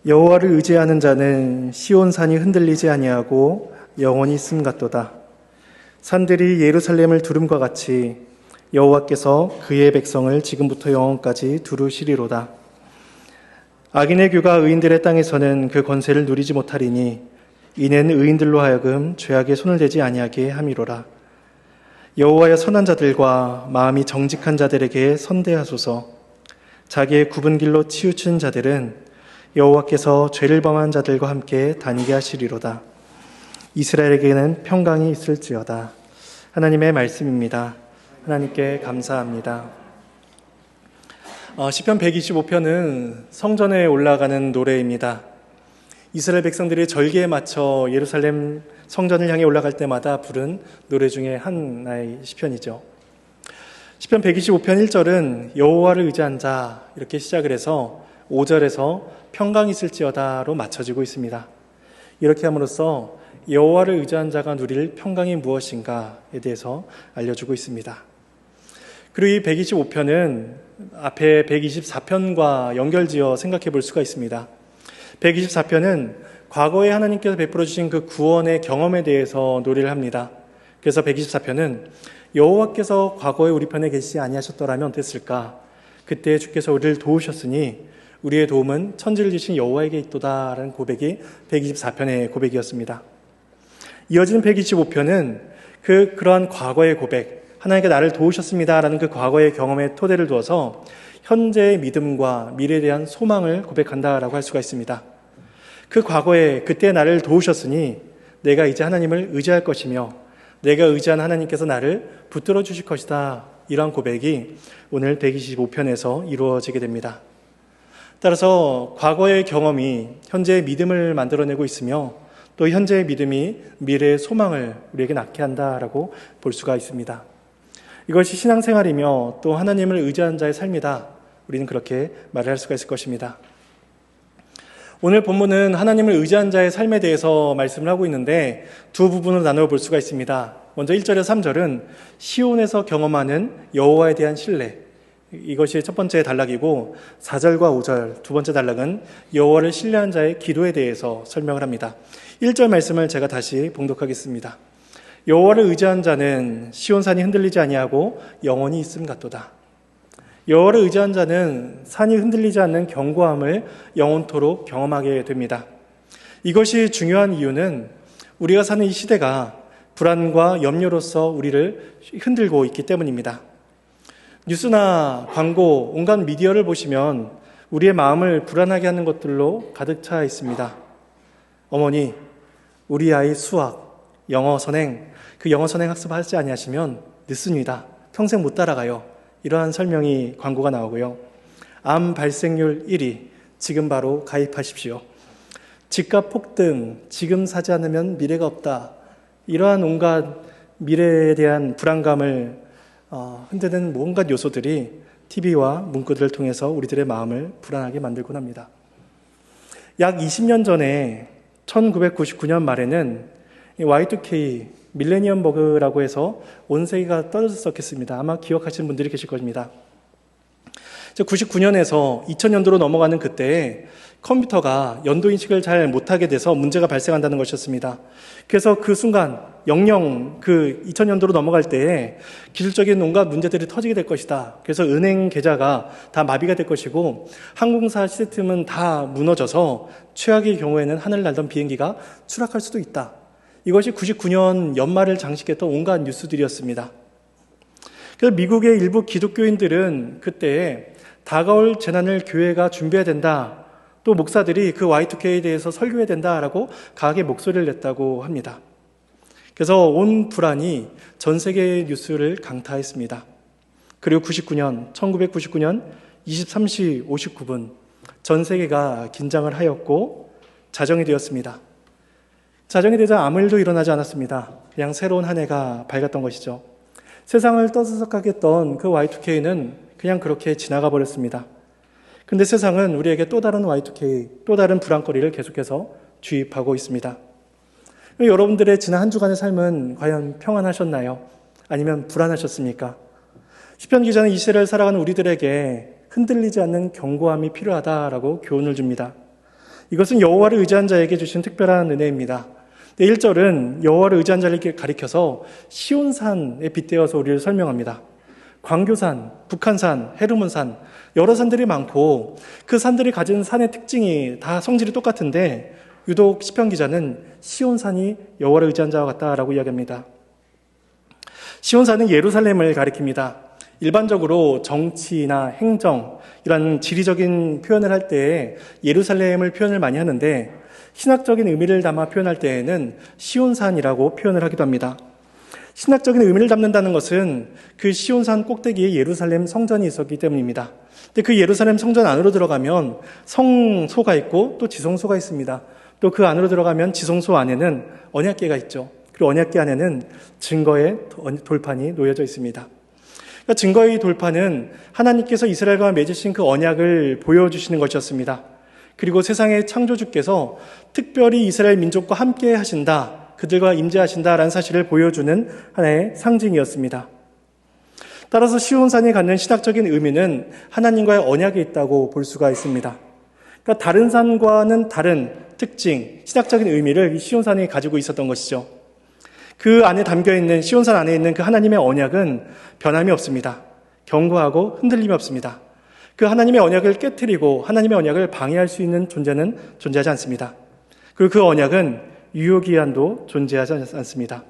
여호와를 의지하는 자는 시온산이 흔들리지 아니하고 영원히 있음 같도다. 산들이 예루살렘을 두름과 같이 여호와께서 그의 백성을 지금부터 영원까지 두루시리로다. 악인의 규가 의인들의 땅에서는 그 권세를 누리지 못하리니 이는 의인들로 하여금 죄악에 손을 대지 아니하게 함이로라. 여호와여, 선한 자들과 마음이 정직한 자들에게 선대하소서. 자기의 굽은 길로 치우친 자들은 여호와께서 죄를 범한 자들과 함께 다니게 하시리로다. 이스라엘에게는 평강이 있을지어다. 하나님의 말씀입니다. 하나님께 감사합니다. 시편 125편은 성전에 올라가는 노래입니다. 이스라엘 백성들이 절기에 맞춰 예루살렘 성전을 향해 올라갈 때마다 부른 노래 중에 하나의 시편이죠. 시편 125편 1절은 여호와를 의지한 자 이렇게 시작을 해서 5절에서 평강이 있을지어다로 맞춰지고 있습니다. 이렇게 함으로써 여호와를 의지한 자가 누릴 평강이 무엇인가에 대해서 알려주고 있습니다. 그리고 이 125편은 앞에 124편과 연결지어 생각해 볼 수가 있습니다. 124편은 과거에 하나님께서 베풀어 주신 그 구원의 경험에 대해서 노래를 합니다. 그래서 124편은 여호와께서 과거에 우리 편에 계시지 아니하셨더라면 어땠을까? 그때 주께서 우리를 도우셨으니 우리의 도움은 천지를 지신 여호와에게 있도다라는 고백이 124편의 고백이었습니다. 이어지는 125편은 그러한 과거의 고백, 하나님께 나를 도우셨습니다라는 그 과거의 경험에 토대를 두어서 현재의 믿음과 미래에 대한 소망을 고백한다라고 할 수가 있습니다. 그 과거에 그때 나를 도우셨으니 내가 이제 하나님을 의지할 것이며 내가 의지한 하나님께서 나를 붙들어 주실 것이다. 이러한 고백이 오늘 125편에서 이루어지게 됩니다. 따라서 과거의 경험이 현재의 믿음을 만들어내고 있으며 또 현재의 믿음이 미래의 소망을 우리에게 낳게 한다라고 볼 수가 있습니다. 이것이 신앙생활이며 또 하나님을 의지한 자의 삶이다. 우리는 그렇게 말을 할 수가 있을 것입니다. 오늘 본문은 하나님을 의지한 자의 삶에 대해서 말씀을 하고 있는데 두 부분으로 나누어 볼 수가 있습니다. 먼저 1절에서 3절은 시온에서 경험하는 여호와에 대한 신뢰, 이것이 첫 번째 단락이고 4절과 5절 두 번째 단락은 여호와를 신뢰한 자의 기도에 대해서 설명을 합니다. 1절 말씀을 제가 다시 봉독하겠습니다. 여호와를 의지한 자는 시온산이 흔들리지 아니하고 영원히 있음 같도다. 여호와를 의지한 자는 산이 흔들리지 않는 견고함을 영원토록 경험하게 됩니다. 이것이 중요한 이유는 우리가 사는 이 시대가 불안과 염려로서 우리를 흔들고 있기 때문입니다. 뉴스나 광고, 온갖 미디어를 보시면 우리의 마음을 불안하게 하는 것들로 가득 차 있습니다. 어머니, 우리 아이 수학, 영어 선행, 그 영어 선행 학습하지 아니하시면 늦습니다. 평생 못 따라가요. 이러한 설명이 광고가 나오고요. 암 발생률 1위, 지금 바로 가입하십시오. 집값 폭등, 지금 사지 않으면 미래가 없다. 이러한 온갖 미래에 대한 불안감을 흔드는 온갖 요소들이 TV와 문구들을 통해서 우리들의 마음을 불안하게 만들곤 합니다. 약 20년 전에 1999년 말에는 Y2K 밀레니엄 버그라고 해서 온 세계가 떨어졌었겠습니다. 아마 기억하시는 분들이 계실 겁니다. 99년에서 2000년도로 넘어가는 그때에 컴퓨터가 연도인식을 잘 못하게 돼서 문제가 발생한다는 것이었습니다. 그래서 그 순간 영영 그 2000년도로 넘어갈 때에 기술적인 온갖 문제들이 터지게 될 것이다. 그래서 은행 계좌가 다 마비가 될 것이고 항공사 시스템은 다 무너져서 최악의 경우에는 하늘 날던 비행기가 추락할 수도 있다. 이것이 99년 연말을 장식했던 온갖 뉴스들이었습니다. 그래서 미국의 일부 기독교인들은 그때 다가올 재난을 교회가 준비해야 된다. 또 목사들이 그 Y2K에 대해서 설교해야 된다라고 강하게 목소리를 냈다고 합니다. 그래서 온 불안이 전 세계의 뉴스를 강타했습니다. 그리고 1999년 23시 59분 전 세계가 긴장을 하였고 자정이 되었습니다. 자정이 되자 아무 일도 일어나지 않았습니다. 그냥 새로운 한 해가 밝았던 것이죠. 세상을 떠들썩하게 했던 그 Y2K는 그냥 그렇게 지나가 버렸습니다. 그런데 세상은 우리에게 또 다른 Y2K, 또 다른 불안거리를 계속해서 주입하고 있습니다. 여러분들의 지난 한 주간의 삶은 과연 평안하셨나요? 아니면 불안하셨습니까? 시편 기자는 이 시대를 살아가는 우리들에게 흔들리지 않는 견고함이 필요하다라고 교훈을 줍니다. 이것은 여호와를 의지한 자에게 주신 특별한 은혜입니다. 1절은 여호와를 의지한 자를 가리켜서 시온산에 빗대어서 우리를 설명합니다. 광교산, 북한산, 헤르몬산 여러 산들이 많고 그 산들이 가진 산의 특징이 다 성질이 똑같은데 유독 시편 기자는 시온산이 여호와를 의지한 자와 같다라고 이야기합니다. 시온산은 예루살렘을 가리킵니다. 일반적으로 정치나 행정 이런 지리적인 표현을 할 때 예루살렘을 표현을 많이 하는데 신학적인 의미를 담아 표현할 때에는 시온산이라고 표현을 하기도 합니다. 신학적인 의미를 담는다는 것은 그 시온산 꼭대기에 예루살렘 성전이 있었기 때문입니다. 근데 그 예루살렘 성전 안으로 들어가면 성소가 있고 또 지성소가 있습니다. 또 그 안으로 들어가면 지성소 안에는 언약궤가 있죠. 그리고 언약궤 안에는 증거의 돌판이 놓여져 있습니다. 그러니까 증거의 돌판은 하나님께서 이스라엘과 맺으신 그 언약을 보여주시는 것이었습니다. 그리고 세상의 창조주께서 특별히 이스라엘 민족과 함께 하신다, 그들과 임재하신다라는 사실을 보여주는 하나의 상징이었습니다. 따라서 시온산이 갖는 신학적인 의미는 하나님과의 언약이 있다고 볼 수가 있습니다. 그러니까 다른 산과는 다른 특징, 신학적인 의미를 이 시온산이 가지고 있었던 것이죠. 그 안에 담겨있는, 시온산 안에 있는 그 하나님의 언약은 변함이 없습니다. 견고하고 흔들림이 없습니다. 그 하나님의 언약을 깨트리고 하나님의 언약을 방해할 수 있는 존재는 존재하지 않습니다. 그리고 그 언약은 유효기한도 존재하지 않습니다.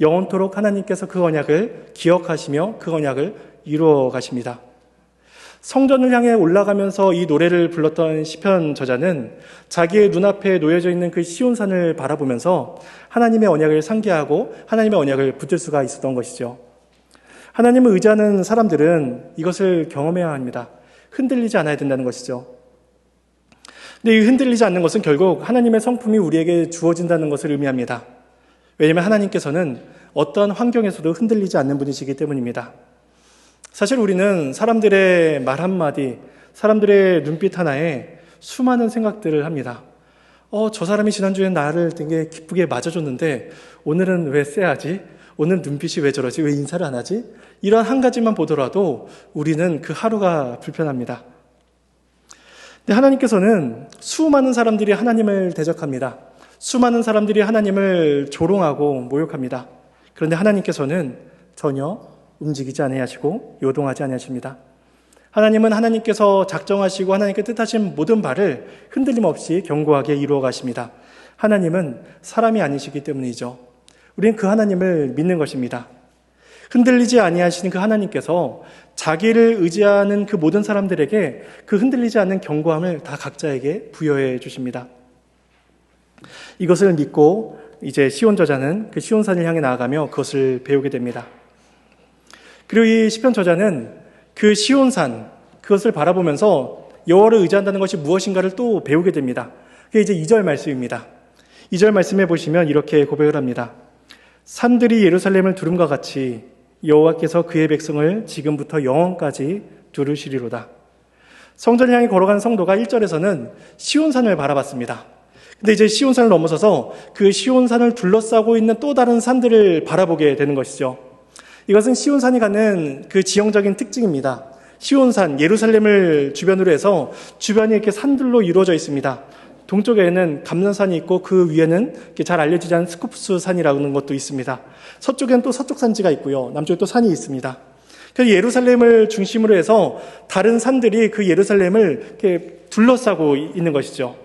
영원토록 하나님께서 그 언약을 기억하시며 그 언약을 이루어 가십니다. 성전을 향해 올라가면서 이 노래를 불렀던 시편 저자는 자기의 눈앞에 놓여져 있는 그 시온산을 바라보면서 하나님의 언약을 상기하고 하나님의 언약을 붙들 수가 있었던 것이죠. 하나님을 의지하는 사람들은 이것을 경험해야 합니다. 흔들리지 않아야 된다는 것이죠. 근데 이 흔들리지 않는 것은 결국 하나님의 성품이 우리에게 주어진다는 것을 의미합니다. 왜냐하면 하나님께서는 어떠한 환경에서도 흔들리지 않는 분이시기 때문입니다. 사실 우리는 사람들의 말 한마디, 사람들의 눈빛 하나에 수많은 생각들을 합니다. 저 사람이 지난주에 나를 되게 기쁘게 맞아줬는데 오늘은 왜 쎄하지? 오늘 눈빛이 왜 저러지? 왜 인사를 안 하지? 이런 한 가지만 보더라도 우리는 그 하루가 불편합니다. 근데 하나님께서는 수많은 사람들이 하나님을 대적합니다. 수많은 사람들이 하나님을 조롱하고 모욕합니다. 그런데 하나님께서는 전혀 움직이지 아니하시고 요동하지 아니하십니다. 하나님은 하나님께서 작정하시고 하나님께 뜻하신 모든 바를 흔들림 없이 견고하게 이루어 가십니다. 하나님은 사람이 아니시기 때문이죠. 우리는 그 하나님을 믿는 것입니다. 흔들리지 아니하시는 그 하나님께서 자기를 의지하는 그 모든 사람들에게 그 흔들리지 않는 견고함을 다 각자에게 부여해 주십니다. 이것을 믿고 이제 시온 저자는 그 시온산을 향해 나아가며 그것을 배우게 됩니다. 그리고 이 시편 저자는 그 시온산, 그것을 바라보면서 여호와를 의지한다는 것이 무엇인가를 또 배우게 됩니다. 그게 이제 2절 말씀입니다. 2절 말씀에 보시면 이렇게 고백을 합니다. 산들이 예루살렘을 두름과 같이 여호와께서 그의 백성을 지금부터 영원까지 두르시리로다. 성전을 향해 걸어가는 성도가 1절에서는 시온산을 바라봤습니다. 근데 이제 시온산을 넘어서서 그 시온산을 둘러싸고 있는 또 다른 산들을 바라보게 되는 것이죠. 이것은 시온산이 갖는 그 지형적인 특징입니다. 시온산, 예루살렘을 주변으로 해서 주변이 이렇게 산들로 이루어져 있습니다. 동쪽에는 감난산이 있고 그 위에는 잘 알려지지 않은 스쿠프스 산이라는 것도 있습니다. 서쪽에는 또 서쪽 산지가 있고요. 남쪽에 또 산이 있습니다. 그래서 예루살렘을 중심으로 해서 다른 산들이 그 예루살렘을 이렇게 둘러싸고 있는 것이죠.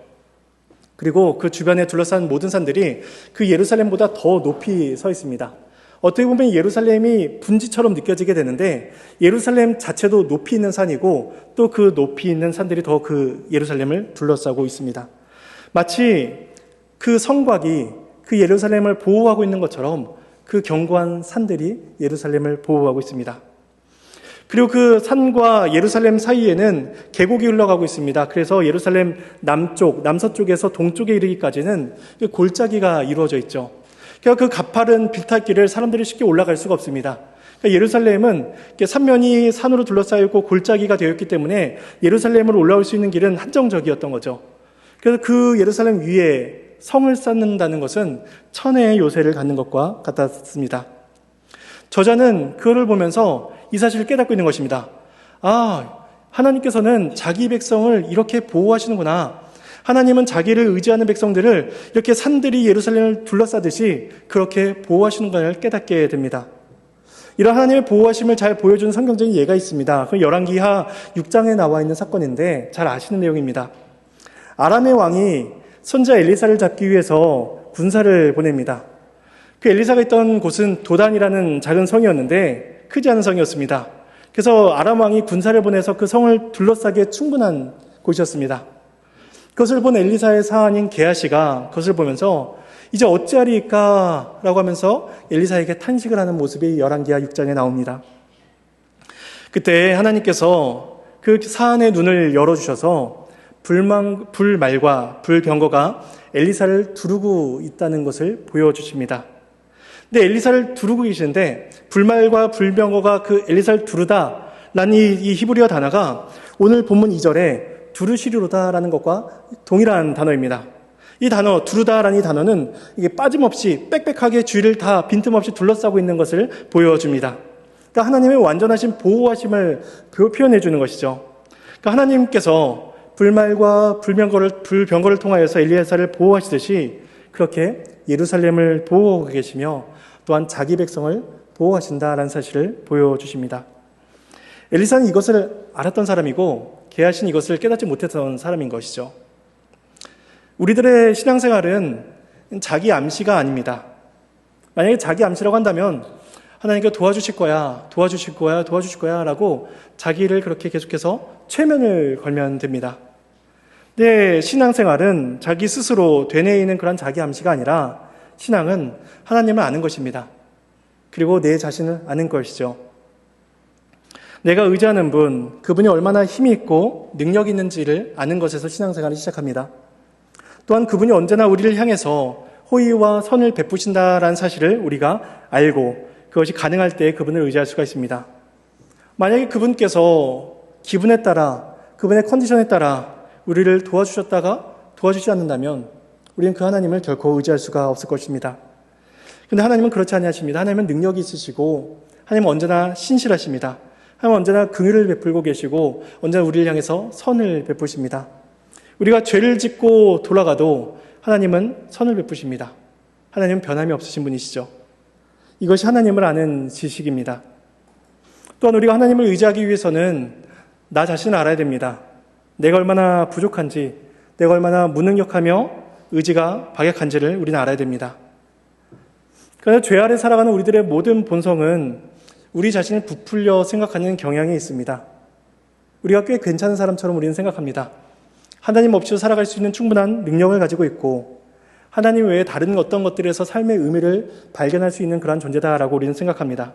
그리고 그 주변에 둘러싼 모든 산들이 그 예루살렘보다 더 높이 서 있습니다. 어떻게 보면 예루살렘이 분지처럼 느껴지게 되는데 예루살렘 자체도 높이 있는 산이고 또 그 높이 있는 산들이 더 그 예루살렘을 둘러싸고 있습니다. 마치 그 성곽이 그 예루살렘을 보호하고 있는 것처럼 그 견고한 산들이 예루살렘을 보호하고 있습니다. 그리고 그 산과 예루살렘 사이에는 계곡이 흘러가고 있습니다. 그래서 예루살렘 남쪽, 남서쪽에서 동쪽에 이르기까지는 골짜기가 이루어져 있죠. 그러니까 그 가파른 비탈길을 사람들이 쉽게 올라갈 수가 없습니다. 그러니까 예루살렘은 삼면이 산으로 둘러싸여 있고 골짜기가 되었기 때문에 예루살렘으로 올라올 수 있는 길은 한정적이었던 거죠. 그래서 그 예루살렘 위에 성을 쌓는다는 것은 천혜의 요새를 갖는 것과 같았습니다. 저자는 그거를 보면서 이 사실을 깨닫고 있는 것입니다. 하나님께서는 자기 백성을 이렇게 보호하시는구나. 하나님은 자기를 의지하는 백성들을 이렇게 산들이 예루살렘을 둘러싸듯이 그렇게 보호하시는 것을 깨닫게 됩니다. 이런 하나님의 보호하심을 잘 보여주는 성경적인 예가 있습니다. 그 열왕기하 6장에 나와 있는 사건인데 잘 아시는 내용입니다. 아람의 왕이 선지자 엘리사를 잡기 위해서 군사를 보냅니다. 그 엘리사가 있던 곳은 도단이라는 작은 성이었는데 크지 않은 성이었습니다. 그래서 아람 왕이 군사를 보내서 그 성을 둘러싸기에 충분한 곳이었습니다. 그것을 본 엘리사의 사환인 게하시가 그것을 보면서 이제 어찌하리까 라고 하면서 엘리사에게 탄식을 하는 모습이 열왕기하 6장에 나옵니다. 그때 하나님께서 그 사안의 눈을 열어주셔서 불말과 불병거가 엘리사를 두르고 있다는 것을 보여주십니다. 근데 엘리사를 두르고 계시는데 불말과 불병거가 그 엘리사를 두르다라는 이 히브리어 단어가 오늘 본문 2절에 두르시리로다라는 것과 동일한 단어입니다. 이 단어 두르다라는 이 단어는 이게 빠짐없이 빽빽하게 주위를 다 빈틈없이 둘러싸고 있는 것을 보여줍니다. 그러니까 하나님의 완전하신 보호하심을 표현해 주는 것이죠. 그러니까 하나님께서 불말과 불병거를 통하여서 엘리야사를 보호하시듯이 그렇게 예루살렘을 보호하고 계시며 또한 자기 백성을 보호하신다라는 사실을 보여주십니다. 엘리사는 이것을 알았던 사람이고 게하시는 이것을 깨닫지 못했던 사람인 것이죠. 우리들의 신앙생활은 자기 암시가 아닙니다. 만약에 자기 암시라고 한다면 하나님께 도와주실 거야 라고 자기를 그렇게 계속해서 최면을 걸면 됩니다. 네, 신앙생활은 자기 스스로 되뇌이는 그런 자기 암시가 아니라 신앙은 하나님을 아는 것입니다. 그리고 내 자신을 아는 것이죠. 내가 의지하는 분, 그분이 얼마나 힘이 있고 능력이 있는지를 아는 것에서 신앙생활을 시작합니다. 또한 그분이 언제나 우리를 향해서 호의와 선을 베푸신다라는 사실을 우리가 알고 그것이 가능할 때 그분을 의지할 수가 있습니다. 만약에 그분께서 기분에 따라 그분의 컨디션에 따라 우리를 도와주셨다가 도와주지 않는다면 우리는 그 하나님을 결코 의지할 수가 없을 것입니다. 그런데 하나님은 그렇지 아니하십니다. 하나님은 능력이 있으시고 하나님은 언제나 신실하십니다. 하나님은 언제나 긍휼을 베풀고 계시고 언제나 우리를 향해서 선을 베푸십니다. 우리가 죄를 짓고 돌아가도 하나님은 선을 베푸십니다. 하나님은 변함이 없으신 분이시죠. 이것이 하나님을 아는 지식입니다. 또한 우리가 하나님을 의지하기 위해서는 나 자신을 알아야 됩니다. 내가 얼마나 부족한지, 내가 얼마나 무능력하며 의지가 박약한지를 우리는 알아야 됩니다. 그러나 죄 아래 살아가는 우리들의 모든 본성은 우리 자신을 부풀려 생각하는 경향이 있습니다. 우리가 꽤 괜찮은 사람처럼 우리는 생각합니다. 하나님 없이도 살아갈 수 있는 충분한 능력을 가지고 있고 하나님 외에 다른 어떤 것들에서 삶의 의미를 발견할 수 있는 그런 존재다라고 우리는 생각합니다.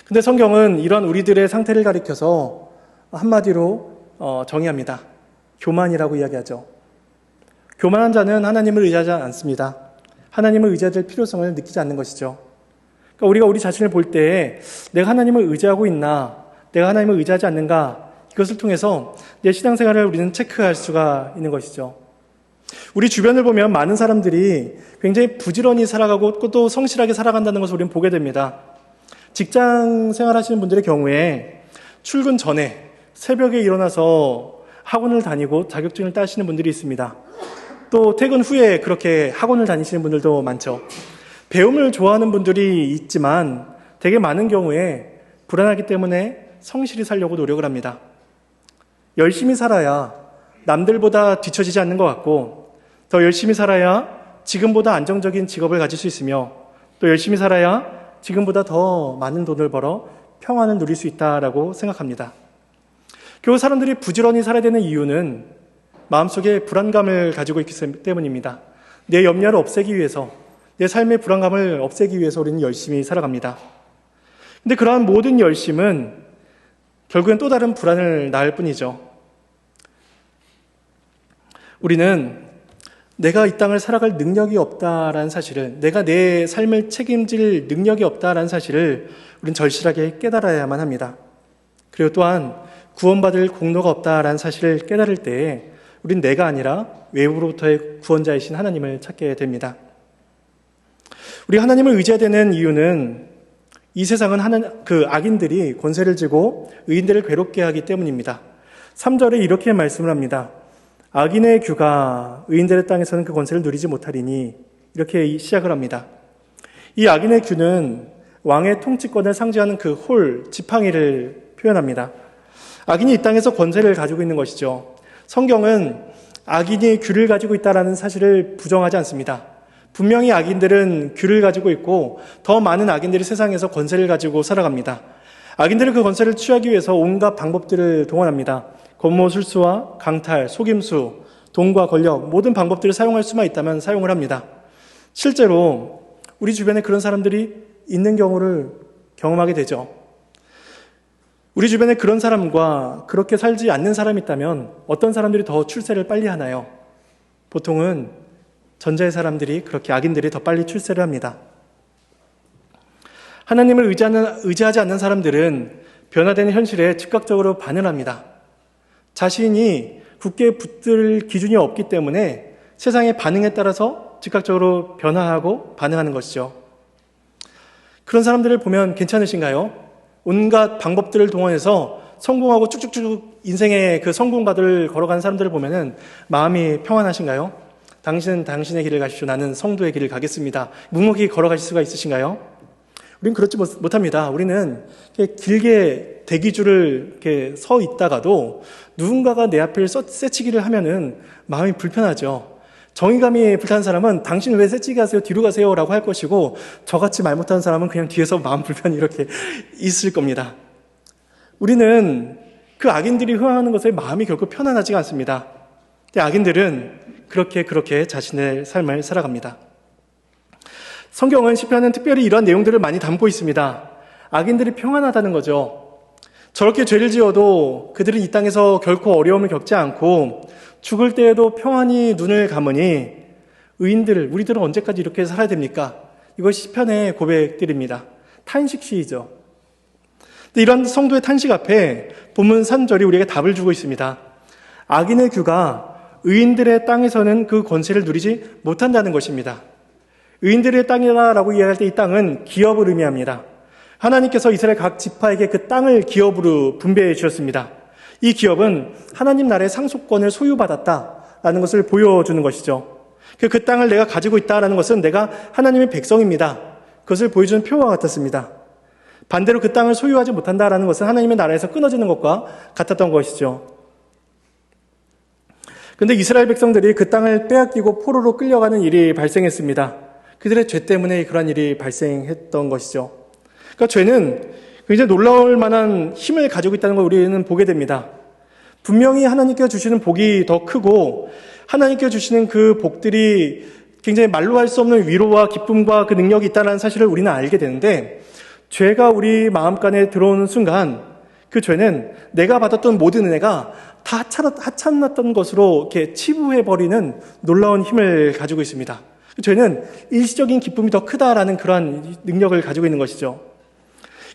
근데 성경은 이런 우리들의 상태를 가리켜서 한마디로 정의합니다. 교만이라고 이야기하죠. 교만한 자는 하나님을 의지하지 않습니다. 하나님을 의지해야 될 필요성을 느끼지 않는 것이죠. 그러니까 우리가 우리 자신을 볼 때 내가 하나님을 의지하고 있나, 내가 하나님을 의지하지 않는가, 이것을 통해서 내 신앙생활을 우리는 체크할 수가 있는 것이죠. 우리 주변을 보면 많은 사람들이 굉장히 부지런히 살아가고 또 성실하게 살아간다는 것을 우리는 보게 됩니다. 직장 생활하시는 분들의 경우에 출근 전에 새벽에 일어나서 학원을 다니고 자격증을 따시는 분들이 있습니다. 또 퇴근 후에 그렇게 학원을 다니시는 분들도 많죠. 배움을 좋아하는 분들이 있지만 되게 많은 경우에 불안하기 때문에 성실히 살려고 노력을 합니다. 열심히 살아야 남들보다 뒤처지지 않는 것 같고 더 열심히 살아야 지금보다 안정적인 직업을 가질 수 있으며 또 열심히 살아야 지금보다 더 많은 돈을 벌어 평안을 누릴 수 있다라고 생각합니다. 결국 사람들이 부지런히 살아야 되는 이유는 마음속에 불안감을 가지고 있기 때문입니다. 내 염려를 없애기 위해서, 내 삶의 불안감을 없애기 위해서 우리는 열심히 살아갑니다. 근데 그러한 모든 열심은 결국엔 또 다른 불안을 낳을 뿐이죠. 우리는 내가 이 땅을 살아갈 능력이 없다라는 사실을, 내가 내 삶을 책임질 능력이 없다라는 사실을 우리는 절실하게 깨달아야만 합니다. 그리고 또한 구원받을 공로가 없다라는 사실을 깨달을 때에 우린 내가 아니라 외부로부터의 구원자이신 하나님을 찾게 됩니다. 우리 하나님을 의지해야 되는 이유는 이 세상은 악인들이 권세를 쥐고 의인들을 괴롭게 하기 때문입니다. 3절에 이렇게 말씀을 합니다. 악인의 규가 의인들의 땅에서는 그 권세를 누리지 못하리니 이렇게 시작을 합니다. 이 악인의 규는 왕의 통치권을 상징하는 그 홀, 지팡이를 표현합니다. 악인이 이 땅에서 권세를 가지고 있는 것이죠. 성경은 악인이 규를 가지고 있다는 사실을 부정하지 않습니다. 분명히 악인들은 규를 가지고 있고 더 많은 악인들이 세상에서 권세를 가지고 살아갑니다. 악인들은 그 권세를 취하기 위해서 온갖 방법들을 동원합니다. 권모술수와 강탈, 속임수, 돈과 권력, 모든 방법들을 사용할 수만 있다면 사용을 합니다. 실제로 우리 주변에 그런 사람들이 있는 경우를 경험하게 되죠. 우리 주변에 그런 사람과 그렇게 살지 않는 사람이 있다면 어떤 사람들이 더 출세를 빨리 하나요? 보통은 전자의 사람들이, 그렇게 악인들이 더 빨리 출세를 합니다. 하나님을 의지하지 않는 사람들은 변화되는 현실에 즉각적으로 반응합니다. 자신이 굳게 붙들 기준이 없기 때문에 세상의 반응에 따라서 즉각적으로 변화하고 반응하는 것이죠. 그런 사람들을 보면 괜찮으신가요? 온갖 방법들을 동원해서 성공하고 쭉쭉쭉 인생의 그 성공가들을 걸어가는 사람들을 보면은 마음이 평안하신가요? 당신은 당신의 길을 가십시오. 나는 성도의 길을 가겠습니다. 묵묵히 걸어가실 수가 있으신가요? 우리는 그렇지 못합니다. 우리는 길게 대기줄을 이렇게 서 있다가도 누군가가 내 앞을 새치기를 하면은 마음이 불편하죠. 정의감이 불타는 사람은 당신 왜 새치기 하세요? 뒤로 가세요. 라고 할 것이고 저같이 말 못하는 사람은 그냥 뒤에서 마음 불편이 이렇게 있을 겁니다. 우리는 그 악인들이 흥하는 것에 마음이 결코 편안하지가 않습니다. 근데 악인들은 그렇게 자신의 삶을 살아갑니다. 성경은 시편은 특별히 이런 내용들을 많이 담고 있습니다. 악인들이 평안하다는 거죠. 저렇게 죄를 지어도 그들은 이 땅에서 결코 어려움을 겪지 않고 죽을 때에도 평안히 눈을 감으니 우리들은 언제까지 이렇게 살아야 됩니까? 이것이 시편의 고백들입니다. 탄식 시이죠. 근데 이런 성도의 탄식 앞에 본문 3절이 우리에게 답을 주고 있습니다. 악인의 규가 의인들의 땅에서는 그 권세를 누리지 못한다는 것입니다. 의인들의 땅이라고 이야기할 때 이 땅은 기업을 의미합니다. 하나님께서 이스라엘 각 지파에게 그 땅을 기업으로 분배해 주셨습니다. 이 기업은 하나님 나라의 상속권을 소유받았다라는 것을 보여주는 것이죠. 그 땅을 내가 가지고 있다라는 것은 내가 하나님의 백성입니다. 그것을 보여주는 표와 같았습니다. 반대로 그 땅을 소유하지 못한다라는 것은 하나님의 나라에서 끊어지는 것과 같았던 것이죠. 그런데 이스라엘 백성들이 그 땅을 빼앗기고 포로로 끌려가는 일이 발생했습니다. 그들의 죄 때문에 그러한 일이 발생했던 것이죠. 그러니까 죄는 굉장히 놀라울 만한 힘을 가지고 있다는 걸 우리는 보게 됩니다. 분명히 하나님께서 주시는 복이 더 크고 하나님께서 주시는 그 복들이 굉장히 말로 할 수 없는 위로와 기쁨과 그 능력이 있다는 사실을 우리는 알게 되는데 죄가 우리 마음간에 들어오는 순간 그 죄는 내가 받았던 모든 은혜가 다 하찮았던 것으로 이렇게 치부해버리는 놀라운 힘을 가지고 있습니다. 죄는 일시적인 기쁨이 더 크다라는 그러한 능력을 가지고 있는 것이죠.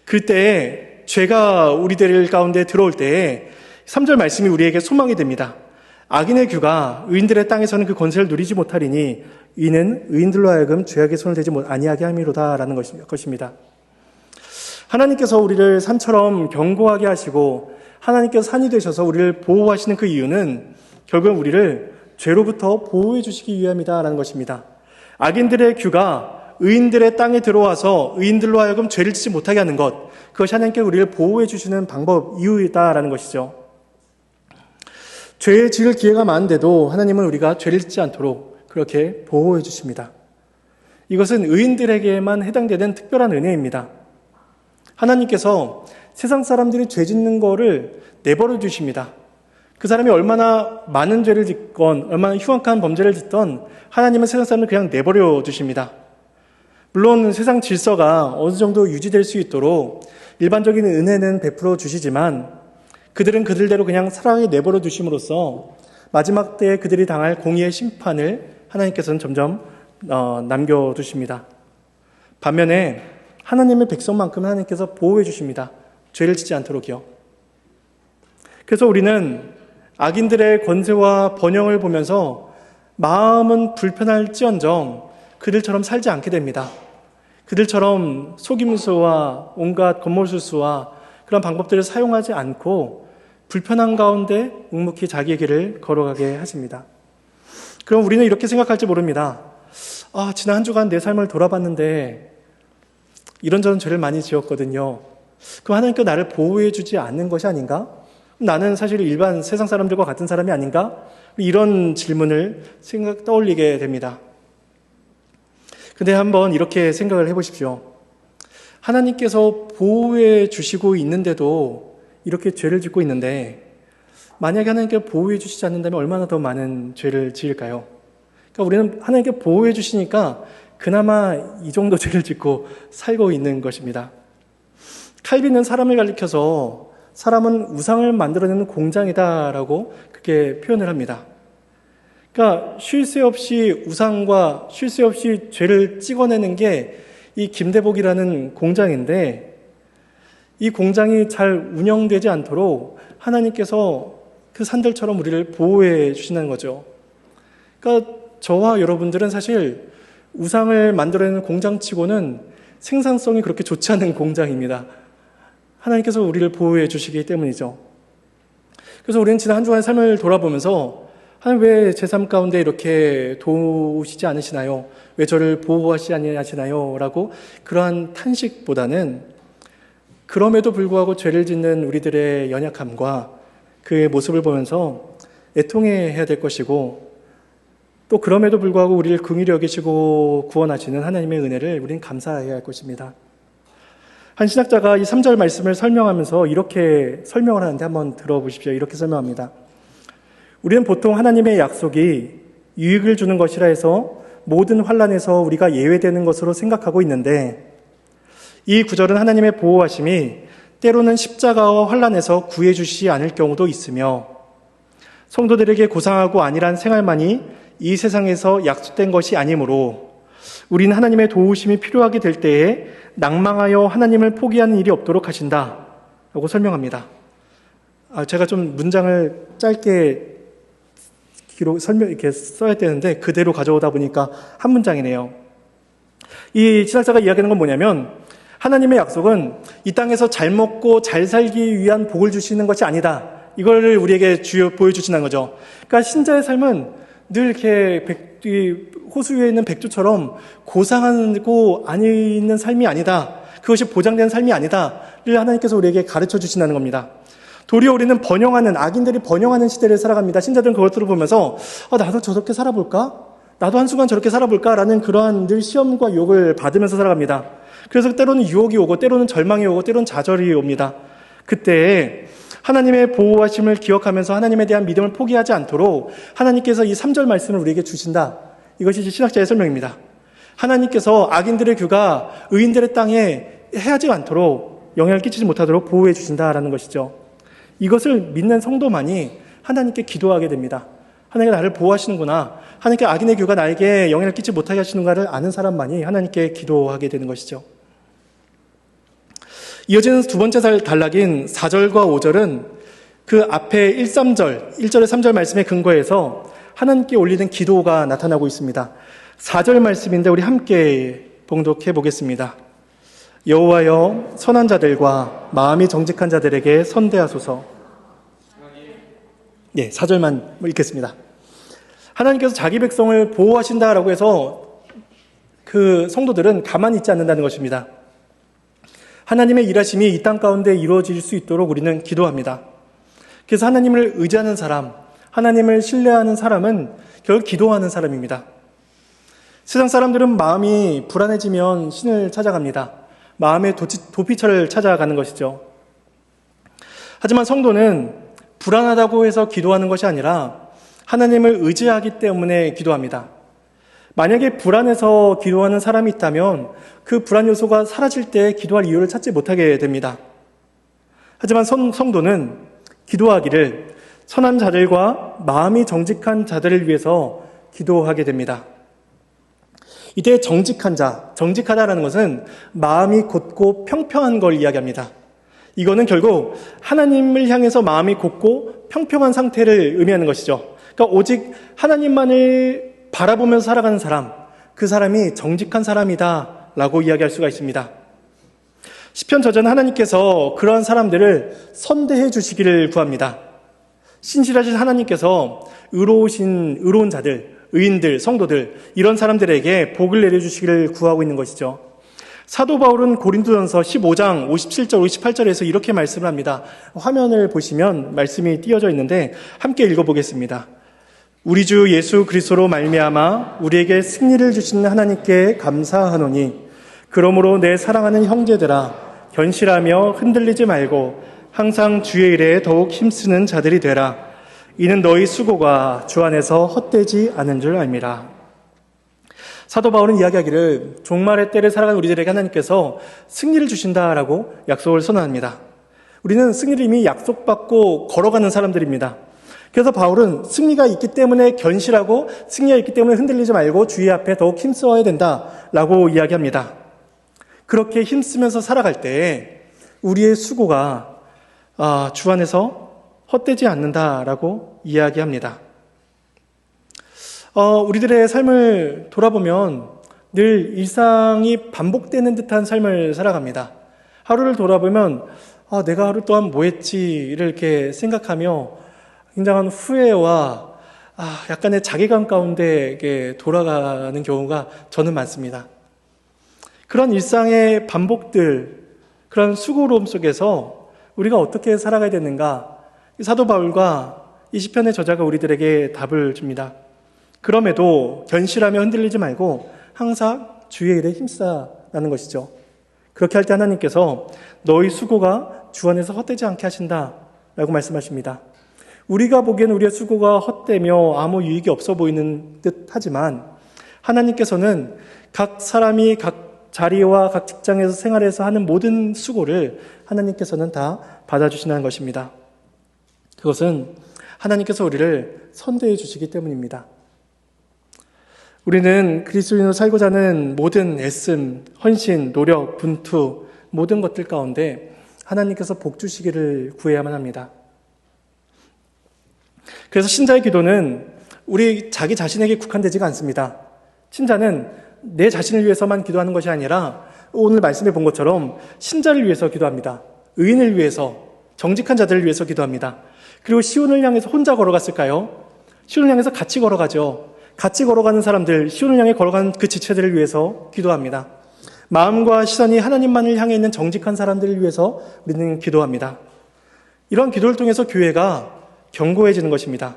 그때 죄가 우리들 가운데 들어올 때 3절 말씀이 우리에게 소망이 됩니다. 악인의 규가 의인들의 땅에서는 그 권세를 누리지 못하리니 이는 의인들로 하여금 죄악의 손을 대지 아니하게 함이로다라는 것입니다. 하나님께서 우리를 산처럼 견고하게 하시고 하나님께서 산이 되셔서 우리를 보호하시는 그 이유는 결국은 우리를 죄로부터 보호해 주시기 위함이다라는 것입니다. 악인들의 규가 의인들의 땅에 들어와서 의인들로 하여금 죄를 짓지 못하게 하는 것, 그것이 하나님께 우리를 보호해 주시는 방법, 이유이다라는 것이죠. 죄를 지을 기회가 많은데도 하나님은 우리가 죄를 짓지 않도록 그렇게 보호해 주십니다. 이것은 의인들에게만 해당되는 특별한 은혜입니다. 하나님께서 세상 사람들이 죄 짓는 거를 내버려 두십니다. 그 사람이 얼마나 많은 죄를 짓건 얼마나 흉악한 범죄를 짓던 하나님은 세상 사람을 그냥 내버려 두십니다. 물론 세상 질서가 어느 정도 유지될 수 있도록 일반적인 은혜는 베풀어 주시지만 그들은 그들대로 그냥 사랑하게 내버려 두심으로써 마지막 때에 그들이 당할 공의의 심판을 하나님께서는 점점 남겨두십니다. 반면에 하나님의 백성만큼 하나님께서 보호해 주십니다. 죄를 짓지 않도록요. 그래서 우리는 악인들의 권세와 번영을 보면서 마음은 불편할지언정 그들처럼 살지 않게 됩니다. 그들처럼 속임수와 온갖 겉모술수와 그런 방법들을 사용하지 않고 불편한 가운데 묵묵히 자기의 길을 걸어가게 하십니다. 그럼 우리는 이렇게 생각할지 모릅니다. 지난 한 주간 내 삶을 돌아봤는데 이런저런 죄를 많이 지었거든요. 그럼 하나님께서 나를 보호해 주지 않는 것이 아닌가? 나는 사실 일반 세상 사람들과 같은 사람이 아닌가? 이런 질문을 떠올리게 됩니다. 근데 한번 이렇게 생각을 해보십시오. 하나님께서 보호해 주시고 있는데도 이렇게 죄를 짓고 있는데 만약에 하나님께서 보호해 주시지 않는다면 얼마나 더 많은 죄를 지을까요? 그러니까 우리는 하나님께 보호해 주시니까 그나마 이 정도 죄를 짓고 살고 있는 것입니다. 칼빈은 사람을 가리켜서 사람은 우상을 만들어내는 공장이다라고 그렇게 표현을 합니다. 그러니까 쉴 새 없이 우상과 쉴 새 없이 죄를 찍어내는 게 이 김대복이라는 공장인데 이 공장이 잘 운영되지 않도록 하나님께서 그 산들처럼 우리를 보호해 주시는 거죠. 그러니까 저와 여러분들은 사실 우상을 만들어내는 공장치고는 생산성이 그렇게 좋지 않은 공장입니다. 하나님께서 우리를 보호해 주시기 때문이죠. 그래서 우리는 지난 한 주간의 삶을 돌아보면서 하나님 왜 제 삶 가운데 이렇게 도우시지 않으시나요? 왜 저를 보호하시지 않으시나요? 라고 그러한 탄식보다는 그럼에도 불구하고 죄를 짓는 우리들의 연약함과 그의 모습을 보면서 애통해야 될 것이고 또 그럼에도 불구하고 우리를 긍휼히 여기시고 구원하시는 하나님의 은혜를 우리는 감사해야 할 것입니다. 한 신학자가 이 3절 말씀을 설명하면서 이렇게 설명을 하는데 한번 들어보십시오. 이렇게 설명합니다. 우리는 보통 하나님의 약속이 유익을 주는 것이라 해서 모든 환난에서 우리가 예외되는 것으로 생각하고 있는데 이 구절은 하나님의 보호하심이 때로는 십자가와 환난에서 구해주시지 않을 경우도 있으며 성도들에게 고상하고 안일한 생활만이 이 세상에서 약속된 것이 아니므로 우리는 하나님의 도우심이 필요하게 될 때에 낭망하여 하나님을 포기하는 일이 없도록 하신다 라고 설명합니다. 제가 좀 문장을 짧게 이렇게 써야 되는데 그대로 가져오다 보니까 한 문장이네요. 이 신학자가 이야기하는 건 뭐냐면 하나님의 약속은 이 땅에서 잘 먹고 잘 살기 위한 복을 주시는 것이 아니다. 이걸 우리에게 보여주시는 거죠. 그러니까 신자의 삶은 늘 이렇게 호수 위에 있는 백조처럼 고상하고 안위 있는 삶이 아니다. 그것이 보장된 삶이 아니다를 하나님께서 우리에게 가르쳐 주신다는 겁니다. 도리어 우리는 악인들이 번영하는 시대를 살아갑니다. 신자들은 그것들을 보면서 나도 저렇게 살아볼까? 나도 한순간 저렇게 살아볼까? 라는 그러한 늘 시험과 유혹을 받으면서 살아갑니다. 그래서 때로는 유혹이 오고 때로는 절망이 오고 때로는 좌절이 옵니다. 그때 하나님의 보호하심을 기억하면서 하나님에 대한 믿음을 포기하지 않도록 하나님께서 이 3절 말씀을 우리에게 주신다. 이것이 신학자의 설명입니다. 하나님께서 악인들의 규가 의인들의 땅에 해하지 않도록 영향을 끼치지 못하도록 보호해 주신다라는 것이죠. 이것을 믿는 성도만이 하나님께 기도하게 됩니다. 하나님께서 나를 보호하시는구나. 하나님께 악인의 규가 나에게 영향을 끼치지 못하게 하시는가를 아는 사람만이 하나님께 기도하게 되는 것이죠. 이어지는 두 번째 단락인 4절과 5절은 그 앞에 1절에 3절 말씀에 근거해서 하나님께 올리는 기도가 나타나고 있습니다. 4절 말씀인데 우리 함께 봉독해 보겠습니다. 여호와여 선한 자들과 마음이 정직한 자들에게 선대하소서. 네, 4절만 읽겠습니다. 하나님께서 자기 백성을 보호하신다라고 해서 그 성도들은 가만히 있지 않는다는 것입니다. 하나님의 일하심이 이 땅 가운데 이루어질 수 있도록 우리는 기도합니다. 그래서 하나님을 의지하는 사람, 하나님을 신뢰하는 사람은 결국 기도하는 사람입니다. 세상 사람들은 마음이 불안해지면 신을 찾아갑니다. 마음의 도피처를 찾아가는 것이죠. 하지만 성도는 불안하다고 해서 기도하는 것이 아니라 하나님을 의지하기 때문에 기도합니다. 만약에 불안해서 기도하는 사람이 있다면 그 불안 요소가 사라질 때 기도할 이유를 찾지 못하게 됩니다. 하지만 성도는 기도하기를 선한 자들과 마음이 정직한 자들을 위해서 기도하게 됩니다. 이때 정직하다라는 것은 마음이 곧고 평평한 걸 이야기합니다. 이거는 결국 하나님을 향해서 마음이 곧고 평평한 상태를 의미하는 것이죠. 그러니까 오직 하나님만을 바라보면서 살아가는 사람, 그 사람이 정직한 사람이다 라고 이야기할 수가 있습니다. 시편 저자는 하나님께서 그러한 사람들을 선대해 주시기를 구합니다. 신실하신 하나님께서 의로운 자들, 의인들, 성도들, 이런 사람들에게 복을 내려주시기를 구하고 있는 것이죠. 사도 바울은 고린도전서 15장 57절, 58절에서 이렇게 말씀을 합니다. 화면을 보시면 말씀이 띄어져 있는데 함께 읽어보겠습니다. 우리 주 예수 그리스도로 말미암아 우리에게 승리를 주시는 하나님께 감사하노니 그러므로 내 사랑하는 형제들아 견실하며 흔들리지 말고 항상 주의 일에 더욱 힘쓰는 자들이 되라. 이는 너희 수고가 주 안에서 헛되지 않은 줄 알미라. 사도 바울은 이야기하기를 종말의 때를 살아가는 우리들에게 하나님께서 승리를 주신다라고 약속을 선언합니다. 우리는 승리를 이미 약속받고 걸어가는 사람들입니다. 그래서 바울은 승리가 있기 때문에 견실하고 승리가 있기 때문에 흔들리지 말고 주의 앞에 더욱 힘써야 된다라고 이야기합니다. 그렇게 힘쓰면서 살아갈 때 우리의 수고가 주 안에서 헛되지 않는다라고 이야기합니다. 우리들의 삶을 돌아보면 늘 일상이 반복되는 듯한 삶을 살아갑니다. 하루를 돌아보면 내가 하루 동안 뭐 했지를 이렇게 생각하며 굉장한 후회와 약간의 자괴감 가운데 이렇게 돌아가는 경우가 저는 많습니다. 그런 일상의 반복들, 그런 수고로움 속에서 우리가 어떻게 살아가야 되는가? 사도 바울과 이 시편의 저자가 우리들에게 답을 줍니다. 그럼에도 견실하며 흔들리지 말고 항상 주의 일에 힘쓰라는 것이죠. 그렇게 할 때 하나님께서 너희 수고가 주 안에서 헛되지 않게 하신다라고 말씀하십니다. 우리가 보기에는 우리의 수고가 헛되며 아무 유익이 없어 보이는 듯 하지만 하나님께서는 각 사람이 각 자리와 각 직장에서 생활해서 하는 모든 수고를 하나님께서는 다 받아주신다는 것입니다. 그것은 하나님께서 우리를 선대해 주시기 때문입니다. 우리는 그리스도인으로 살고자 하는 모든 애씀, 헌신, 노력, 분투, 모든 것들 가운데 하나님께서 복 주시기를 구해야만 합니다. 그래서 신자의 기도는 우리 자기 자신에게 국한되지가 않습니다. 신자는 내 자신을 위해서만 기도하는 것이 아니라 오늘 말씀해 본 것처럼 신자를 위해서 기도합니다. 의인을 위해서, 정직한 자들을 위해서 기도합니다. 그리고 시온을 향해서 혼자 걸어갔을까요? 시온을 향해서 같이 걸어가죠. 같이 걸어가는 사람들, 시온을 향해 걸어가는 그 지체들을 위해서 기도합니다. 마음과 시선이 하나님만을 향해 있는 정직한 사람들을 위해서 우리는 기도합니다. 이런 기도를 통해서 교회가 견고해지는 것입니다.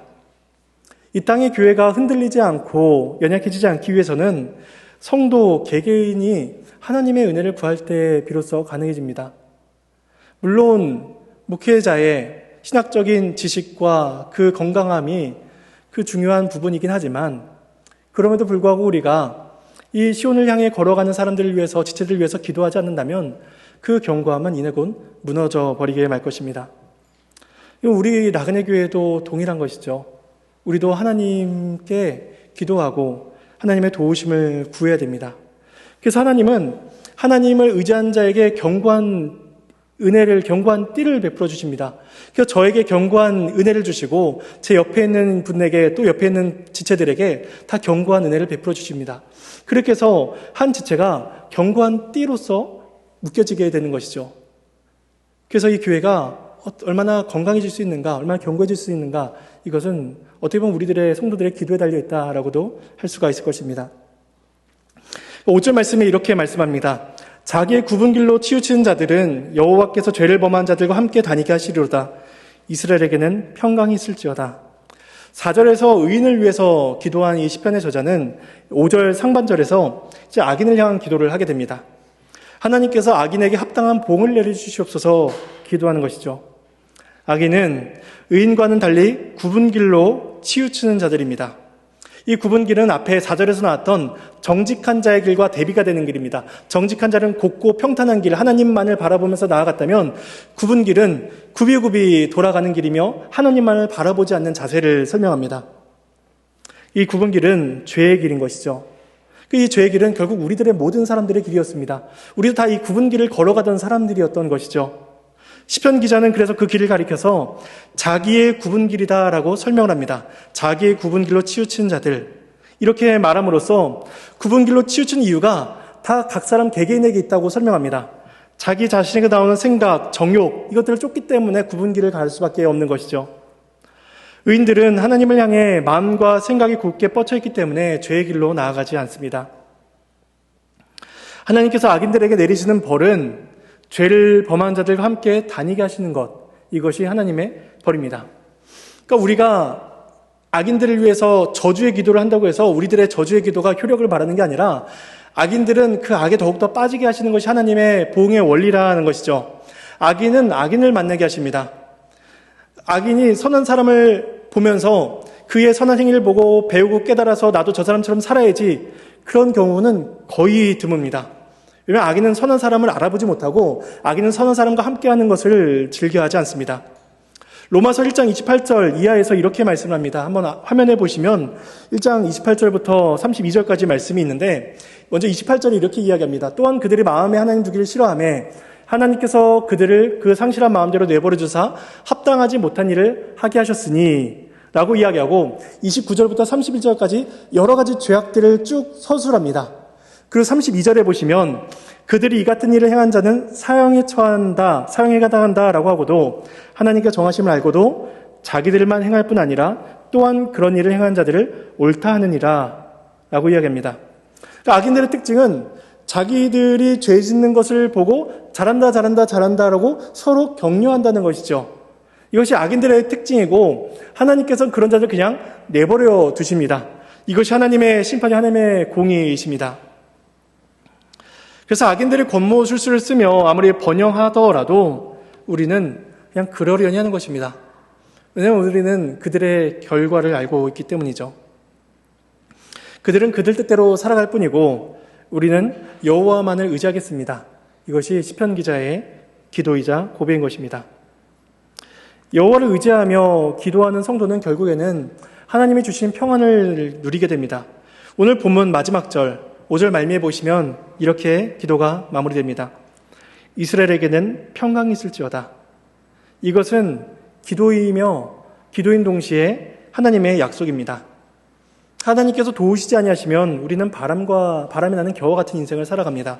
이 땅의 교회가 흔들리지 않고 연약해지지 않기 위해서는 성도 개개인이 하나님의 은혜를 구할 때 비로소 가능해집니다. 물론 목회자의 신학적인 지식과 그 건강함이 그 중요한 부분이긴 하지만 그럼에도 불구하고 우리가 이 시온을 향해 걸어가는 사람들을 위해서, 지체들을 위해서 기도하지 않는다면 그 견고함은 이내 곧 무너져 버리게 말 것입니다. 우리 나그네 교회도 동일한 것이죠. 우리도 하나님께 기도하고 하나님의 도우심을 구해야 됩니다. 그래서 하나님은 하나님을 의지한 자에게 견고한 은혜를, 견고한 띠를 베풀어 주십니다. 그래서 저에게 견고한 은혜를 주시고 제 옆에 있는 분에게 또 옆에 있는 지체들에게 다 견고한 은혜를 베풀어 주십니다. 그렇게 해서 한 지체가 견고한 띠로서 묶여지게 되는 것이죠. 그래서 이 교회가 얼마나 건강해질 수 있는가, 얼마나 견고해질 수 있는가, 이것은 어떻게 보면 우리들의 성도들의 기도에 달려있다라고도 할 수가 있을 것입니다. 5절 말씀에 이렇게 말씀합니다. 자기의 굽은 길로 치우치는 자들은 여호와께서 죄를 범한 자들과 함께 다니게 하시리로다. 이스라엘에게는 평강이 있을지어다. 4절에서 의인을 위해서 기도한 이 시편의 저자는 5절 상반절에서 이제 악인을 향한 기도를 하게 됩니다. 하나님께서 악인에게 합당한 봉을 내려주시옵소서 기도하는 것이죠. 악인은 의인과는 달리 굽은 길로 치우치는 자들입니다. 이 굽은 길은 앞에 4절에서 나왔던 정직한 자의 길과 대비가 되는 길입니다. 정직한 자는 곱고 평탄한 길, 하나님만을 바라보면서 나아갔다면 굽은 길은 굽이굽이 돌아가는 길이며 하나님만을 바라보지 않는 자세를 설명합니다. 이 굽은 길은 죄의 길인 것이죠. 이 죄의 길은 결국 우리들의 모든 사람들의 길이었습니다. 우리도 다 이 굽은 길을 걸어가던 사람들이었던 것이죠. 시편 기자는 그래서 그 길을 가리켜서 자기의 굽은 길이다라고 설명을 합니다. 자기의 굽은 길로 치우치는 자들, 이렇게 말함으로써 굽은 길로 치우치는 이유가 다 각 사람 개개인에게 있다고 설명합니다. 자기 자신에게 나오는 생각, 정욕, 이것들을 쫓기 때문에 구분기를 가를 수밖에 없는 것이죠. 의인들은 하나님을 향해 마음과 생각이 굳게 뻗쳐 있기 때문에 죄의 길로 나아가지 않습니다. 하나님께서 악인들에게 내리시는 벌은 죄를 범한 자들과 함께 다니게 하시는 것, 이것이 하나님의 벌입니다. 그러니까 우리가 악인들을 위해서 저주의 기도를 한다고 해서 우리들의 저주의 기도가 효력을 발하는 게 아니라 악인들은 그 악에 더욱더 빠지게 하시는 것이 하나님의 보응의 원리라는 것이죠. 악인은 악인을 만나게 하십니다. 악인이 선한 사람을 보면서 그의 선한 행위를 보고 배우고 깨달아서 나도 저 사람처럼 살아야지, 그런 경우는 거의 드뭅니다. 왜냐하면 악인은 선한 사람을 알아보지 못하고 악인은 선한 사람과 함께하는 것을 즐겨하지 않습니다. 로마서 1장 28절 이하에서 이렇게 말씀을 합니다. 한번 화면에 보시면 1장 28절부터 32절까지 말씀이 있는데, 먼저 28절에 이렇게 이야기합니다. 또한 그들이 마음에 하나님 두기를 싫어하며 하나님께서 그들을 그 상실한 마음대로 내버려 주사 합당하지 못한 일을 하게 하셨으니 라고 이야기하고, 29절부터 31절까지 여러 가지 죄악들을 쭉 서술합니다. 그리고 32절에 보시면 그들이 이 같은 일을 행한 자는 사형에 처한다, 사형에 가당한다 라고 하고도, 하나님께 정하심을 알고도 자기들만 행할 뿐 아니라 또한 그런 일을 행한 자들을 옳다 하느니라 라고 이야기합니다. 그러니까 악인들의 특징은 자기들이 죄 짓는 것을 보고 잘한다 잘한다 잘한다라고 서로 격려한다는 것이죠. 이것이 악인들의 특징이고, 하나님께서는 그런 자들 그냥 내버려 두십니다. 이것이 하나님의 심판이, 하나님의 공의이십니다. 그래서 악인들이 권모술수를 쓰며 아무리 번영하더라도 우리는 그냥 그러려니 하는 것입니다. 왜냐하면 우리는 그들의 결과를 알고 있기 때문이죠. 그들은 그들 뜻대로 살아갈 뿐이고 우리는 여호와만을 의지하겠습니다. 이것이 시편 기자의 기도이자 고백인 것입니다. 여호와를 의지하며 기도하는 성도는 결국에는 하나님이 주신 평안을 누리게 됩니다. 오늘 본문 마지막 절 5절 말미에 보시면 이렇게 기도가 마무리됩니다. 이스라엘에게는 평강이 있을지어다. 이것은 기도이며 기도인 동시에 하나님의 약속입니다. 하나님께서 도우시지 아니하시면 우리는 바람이 나는 겨와 같은 인생을 살아갑니다.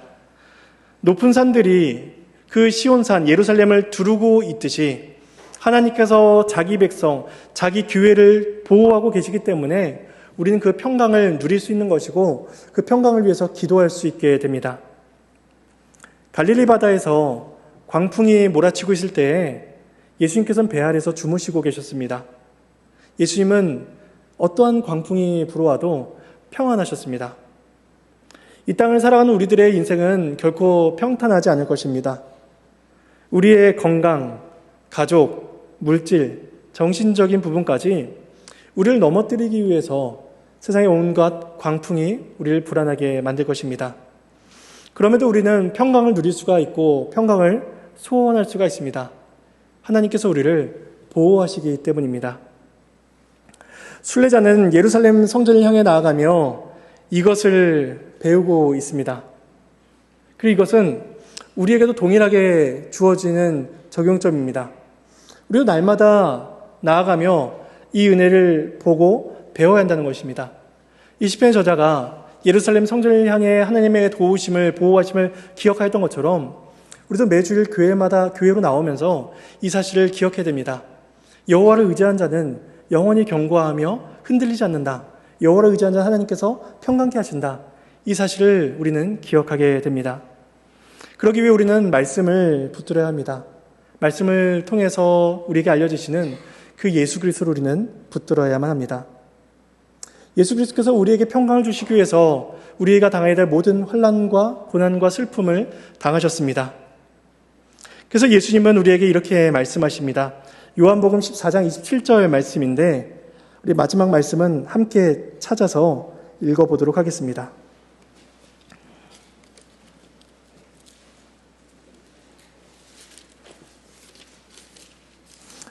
높은 산들이 그 시온산 예루살렘을 두르고 있듯이 하나님께서 자기 백성, 자기 교회를 보호하고 계시기 때문에 우리는 그 평강을 누릴 수 있는 것이고 그 평강을 위해서 기도할 수 있게 됩니다. 갈릴리 바다에서 광풍이 몰아치고 있을 때에 예수님께서는 배 아래에서 주무시고 계셨습니다. 예수님은 어떠한 광풍이 불어와도 평안하셨습니다. 이 땅을 살아가는 우리들의 인생은 결코 평탄하지 않을 것입니다. 우리의 건강, 가족, 물질, 정신적인 부분까지 우리를 넘어뜨리기 위해서 세상의 온갖 광풍이 우리를 불안하게 만들 것입니다. 그럼에도 우리는 평강을 누릴 수가 있고 평강을 소원할 수가 있습니다. 하나님께서 우리를 보호하시기 때문입니다. 순례자는 예루살렘 성전을 향해 나아가며 이것을 배우고 있습니다. 그리고 이것은 우리에게도 동일하게 주어지는 적용점입니다. 우리도 날마다 나아가며 이 은혜를 보고 배워야 한다는 것입니다. 이 시편의 저자가 예루살렘 성전을 향해 하나님의 도우심을, 보호하심을 기억하였던 것처럼 우리도 매주일 교회로 나오면서 이 사실을 기억해야 됩니다. 여호와를 의지한 자는 영원히 견고하며 흔들리지 않는다. 여호와를 의지한 자는 하나님께서 평강케 하신다. 이 사실을 우리는 기억하게 됩니다. 그러기 위해 우리는 말씀을 붙들어야 합니다. 말씀을 통해서 우리에게 알려주시는 그 예수 그리스도를 우리는 붙들어야만 합니다. 예수 그리스도께서 우리에게 평강을 주시기 위해서 우리가 당해야 될 모든 환난과 고난과 슬픔을 당하셨습니다. 그래서 예수님은 우리에게 이렇게 말씀하십니다. 요한복음 14장 27절 말씀인데 우리 마지막 말씀은 함께 찾아서 읽어보도록 하겠습니다.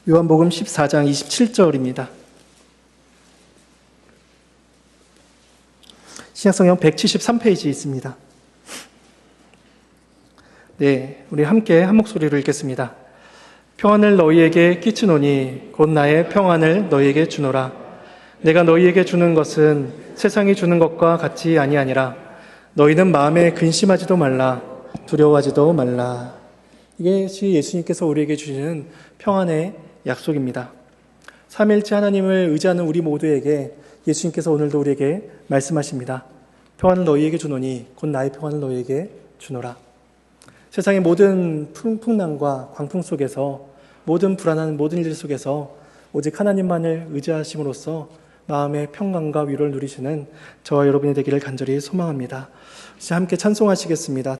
요한복음 14장 27절입니다. 신약성경 173페이지 있습니다. 네, 우리 함께 한 목소리로 읽겠습니다. 평안을 너희에게 끼치노니 곧 나의 평안을 너희에게 주노라. 내가 너희에게 주는 것은 세상이 주는 것과 같이 아니하니라. 너희는 마음에 근심하지도 말라. 두려워하지도 말라. 이것이 예수님께서 우리에게 주시는 평안의 약속입니다. 삼위일체 하나님을 의지하는 우리 모두에게 예수님께서 오늘도 우리에게 말씀하십니다. 평안을 너희에게 주노니 곧 나의 평안을 너희에게 주노라. 세상의 모든 풍랑과 광풍 속에서, 모든 불안한 모든 일 속에서 오직 하나님만을 의지하심으로써 마음의 평강과 위로를 누리시는 저와 여러분이 되기를 간절히 소망합니다. 이제 함께 찬송하시겠습니다.